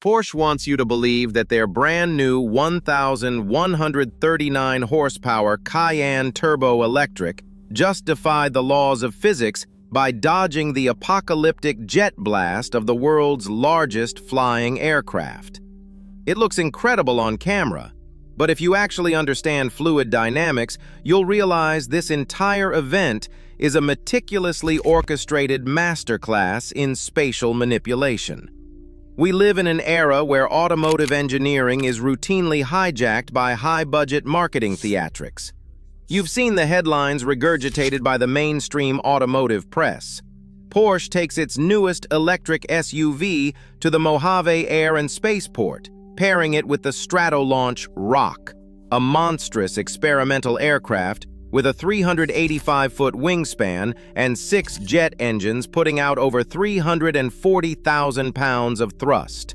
Porsche wants you to believe that their brand new 1,139 horsepower Cayenne Turbo Electric just defied the laws of physics by dodging the apocalyptic jet blast of the world's largest flying aircraft. It looks incredible on camera, but if you actually understand fluid dynamics, you'll realize this entire event is a meticulously orchestrated masterclass in spatial manipulation. We live in an era where automotive engineering is routinely hijacked by high-budget marketing theatrics. You've seen the headlines regurgitated by the mainstream automotive press. Porsche takes its newest electric SUV to the Mojave Air and Spaceport, pairing it with the Stratolaunch Rock, a monstrous experimental aircraft with a 385-foot wingspan and 6 jet engines putting out over 340,000 pounds of thrust.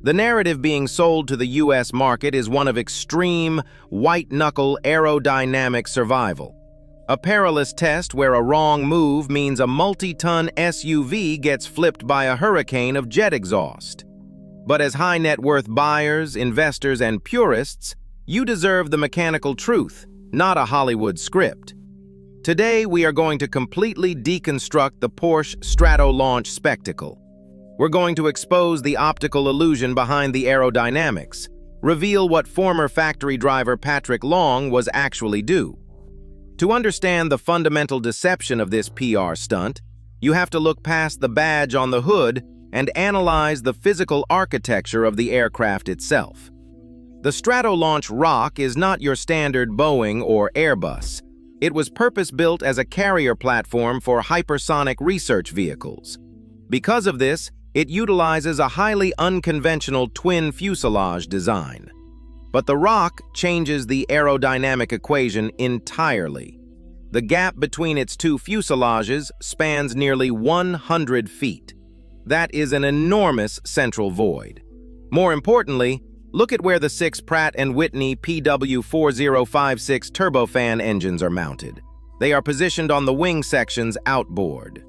The narrative being sold to the U.S. market is one of extreme, white-knuckle aerodynamic survival. A perilous test where a wrong move means a multi-ton SUV gets flipped by a hurricane of jet exhaust. But as high-net-worth buyers, investors, and purists, you deserve the mechanical truth, not a Hollywood script. Today, we are going to completely deconstruct the Porsche Stratolaunch spectacle. We're going to expose the optical illusion behind the aerodynamics, reveal what former factory driver Patrick Long was actually due. To understand the fundamental deception of this PR stunt, you have to look past the badge on the hood and analyze the physical architecture of the aircraft itself. The Stratolaunch Rock is not your standard Boeing or Airbus. It was purpose-built as a carrier platform for hypersonic research vehicles. Because of this, it utilizes a highly unconventional twin fuselage design. But the Rock changes the aerodynamic equation entirely. The gap between its two fuselages spans nearly 100 feet. That is an enormous central void. More importantly, look at where the 6 Pratt & Whitney PW4056 turbofan engines are mounted. They are positioned on the wing section's outboard.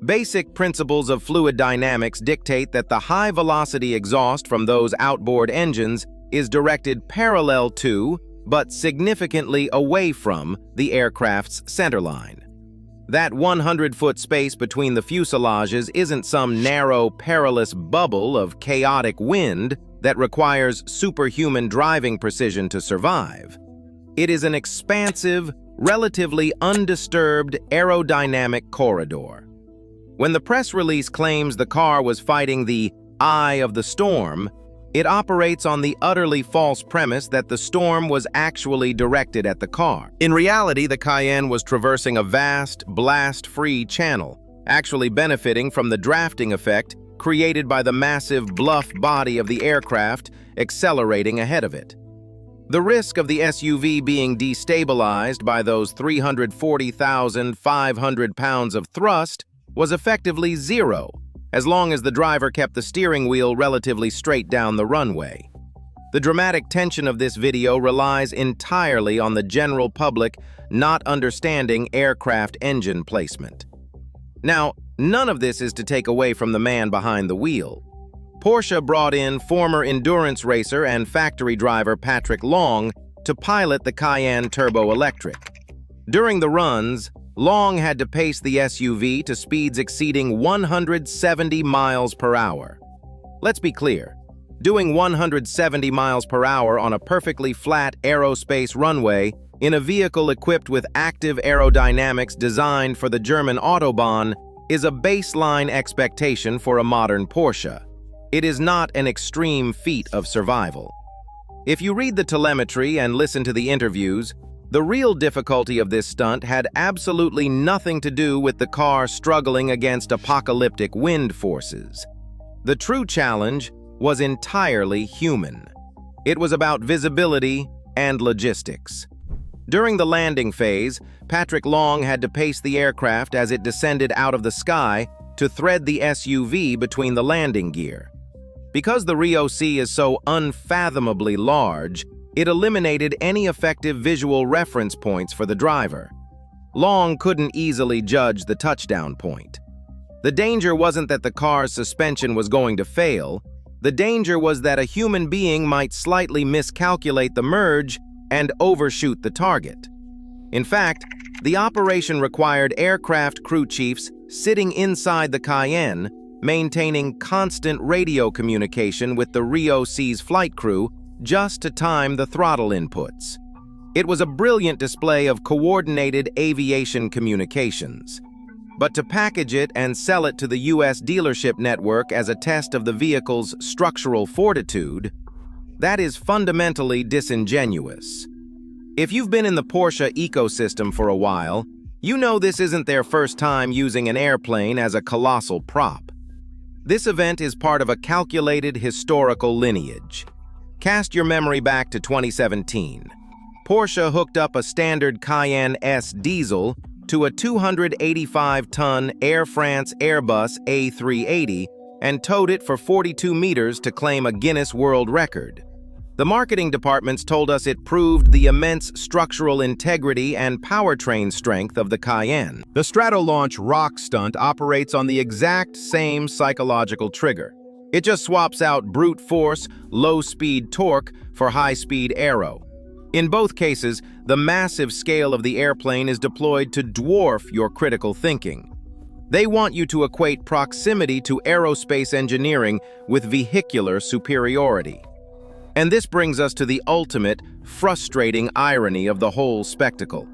Basic principles of fluid dynamics dictate that the high-velocity exhaust from those outboard engines is directed parallel to, but significantly away from, the aircraft's centerline. That 100-foot space between the fuselages isn't some narrow, perilous bubble of chaotic wind that requires superhuman driving precision to survive. It is an expansive, relatively undisturbed aerodynamic corridor. When the press release claims the car was fighting the eye of the storm, it operates on the utterly false premise that the storm was actually directed at the car. In reality, the Cayenne was traversing a vast, blast-free channel, actually benefiting from the drafting effect created by the massive bluff body of the aircraft accelerating ahead of it. The risk of the SUV being destabilized by those 340,500 pounds of thrust was effectively zero, as long as the driver kept the steering wheel relatively straight down the runway. The dramatic tension of this video relies entirely on the general public not understanding aircraft engine placement. Now, none of this is to take away from the man behind the wheel. Porsche brought in former endurance racer and factory driver Patrick Long to pilot the Cayenne Turbo Electric. During the runs, Long had to pace the SUV to speeds exceeding 170 miles per hour. Let's be clear, doing 170 miles per hour on a perfectly flat aerospace runway in a vehicle equipped with active aerodynamics designed for the German Autobahn is a baseline expectation for a modern Porsche. It is not an extreme feat of survival. If you read the telemetry and listen to the interviews, the real difficulty of this stunt had absolutely nothing to do with the car struggling against apocalyptic wind forces. The true challenge was entirely human. It was about visibility and logistics. During the landing phase, Patrick Long had to pace the aircraft as it descended out of the sky to thread the SUV between the landing gear. Because the Rio Sea is so unfathomably large, it eliminated any effective visual reference points for the driver. Long couldn't easily judge the touchdown point. The danger wasn't that the car's suspension was going to fail, The danger was that a human being might slightly miscalculate the merge and overshoot the target. In fact, the operation required aircraft crew chiefs sitting inside the Cayenne, maintaining constant radio communication with the Rio Seas flight crew just to time the throttle inputs. It was a brilliant display of coordinated aviation communications. But to package it and sell it to the U.S. dealership network as a test of the vehicle's structural fortitude, that is fundamentally disingenuous. If you've been in the Porsche ecosystem for a while, you know this isn't their first time using an airplane as a colossal prop. This event is part of a calculated historical lineage. Cast your memory back to 2017. Porsche hooked up a standard Cayenne S diesel to a 285-ton Air France Airbus A380 and towed it for 42 meters to claim a Guinness World Record. The marketing departments told us it proved the immense structural integrity and powertrain strength of the Cayenne. The Stratolaunch Rock Stunt operates on the exact same psychological trigger. It just swaps out brute force, low-speed torque for high-speed aero. In both cases, the massive scale of the airplane is deployed to dwarf your critical thinking. They want you to equate proximity to aerospace engineering with vehicular superiority. And this brings us to the ultimate, frustrating irony of the whole spectacle.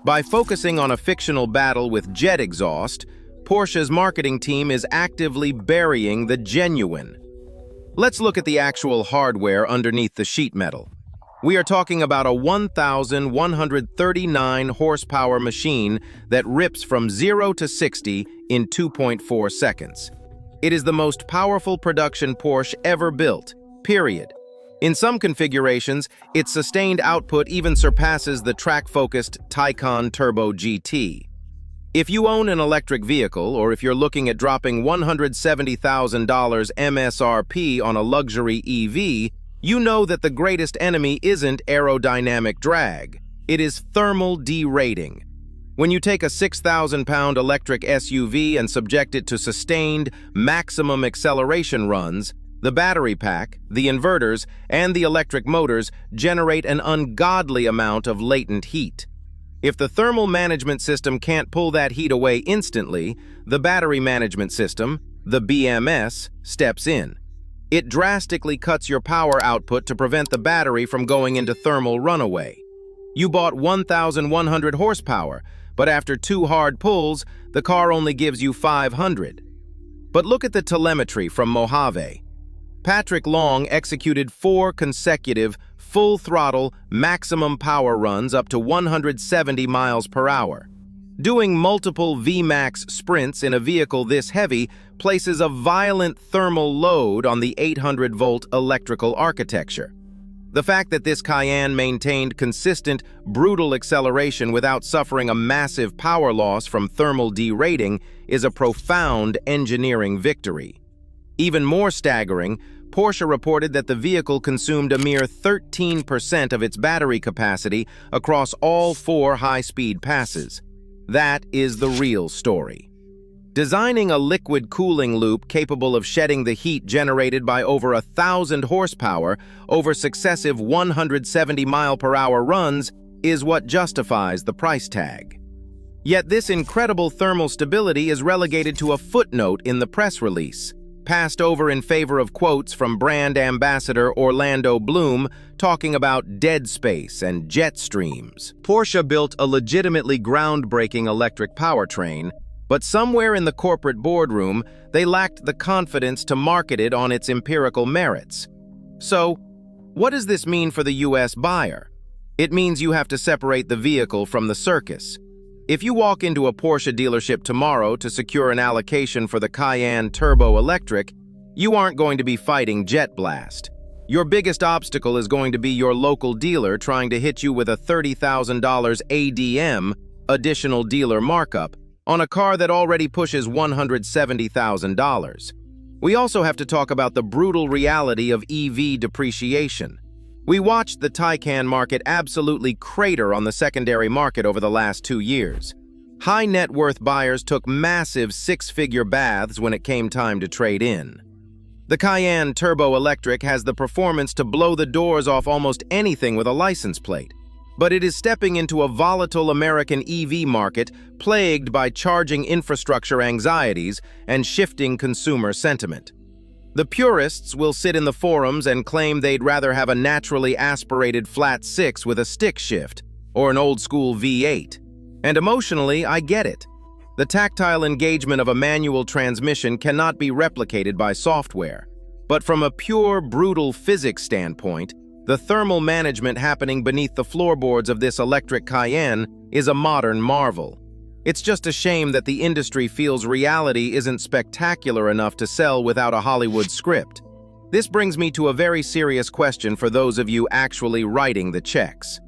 By focusing on a fictional battle with jet exhaust, Porsche's marketing team is actively burying the genuine. Let's look at the actual hardware underneath the sheet metal. We are talking about a 1,139 horsepower machine that rips from 0 to 60 in 2.4 seconds. It is the most powerful production Porsche ever built, period. In some configurations, its sustained output even surpasses the track-focused Taycan Turbo GT. If you own an electric vehicle, or if you're looking at dropping $170,000 MSRP on a luxury EV, you know that the greatest enemy isn't aerodynamic drag. It is thermal derating. When you take a 6,000-pound electric SUV and subject it to sustained, maximum acceleration runs, the battery pack, the inverters, and the electric motors generate an ungodly amount of latent heat. If the thermal management system can't pull that heat away instantly, the battery management system, the BMS, steps in. It drastically cuts your power output to prevent the battery from going into thermal runaway. You bought 1,100 horsepower, but after 2 hard pulls, the car only gives you 500. But look at the telemetry from Mojave. Patrick Long executed 4 consecutive, full-throttle, maximum power runs up to 170 miles per hour. Doing multiple VMAX sprints in a vehicle this heavy places a violent thermal load on the 800-volt electrical architecture. The fact that this Cayenne maintained consistent, brutal acceleration without suffering a massive power loss from thermal derating is a profound engineering victory. Even more staggering, Porsche reported that the vehicle consumed a mere 13% of its battery capacity across all 4 high-speed passes. That is the real story. Designing a liquid cooling loop capable of shedding the heat generated by over 1,000 horsepower over successive 170-mile-per-hour runs is what justifies the price tag. Yet this incredible thermal stability is relegated to a footnote in the press release, passed over in favor of quotes from brand ambassador Orlando Bloom talking about dead space and jet streams. Porsche built a legitimately groundbreaking electric powertrain, but somewhere in the corporate boardroom, they lacked the confidence to market it on its empirical merits. So, what does this mean for the US buyer? It means you have to separate the vehicle from the circus. If you walk into a Porsche dealership tomorrow to secure an allocation for the Cayenne Turbo Electric, you aren't going to be fighting jet blast. Your biggest obstacle is going to be your local dealer trying to hit you with a $30,000 ADM, additional dealer markup, on a car that already pushes $170,000. We also have to talk about the brutal reality of EV depreciation. We watched the Taycan market absolutely crater on the secondary market over the last 2 years. High net worth buyers took massive 6-figure baths when it came time to trade in. The Cayenne Turbo Electric has the performance to blow the doors off almost anything with a license plate, but it is stepping into a volatile American EV market plagued by charging infrastructure anxieties and shifting consumer sentiment. The purists will sit in the forums and claim they'd rather have a naturally aspirated flat six with a stick shift or an old-school V8. And emotionally, I get it. The tactile engagement of a manual transmission cannot be replicated by software. But from a pure, brutal physics standpoint, the thermal management happening beneath the floorboards of this electric Cayenne is a modern marvel. It's just a shame that the industry feels reality isn't spectacular enough to sell without a Hollywood script. This brings me to a very serious question for those of you actually writing the checks.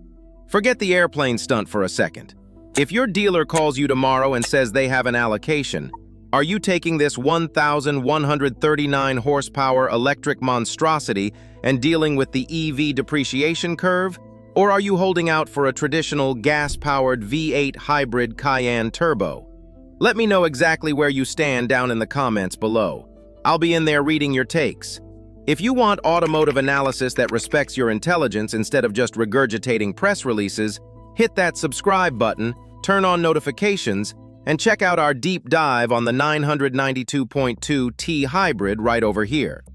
Forget the airplane stunt for a second. If your dealer calls you tomorrow and says they have an allocation, are you taking this 1,139 horsepower electric monstrosity and dealing with the EV depreciation curve? Or are you holding out for a traditional gas-powered V8 hybrid Cayenne Turbo? Let me know exactly where you stand down in the comments below. I'll be in there reading your takes. If you want automotive analysis that respects your intelligence instead of just regurgitating press releases, hit that subscribe button, turn on notifications, and check out our deep dive on the 992.2T hybrid right over here.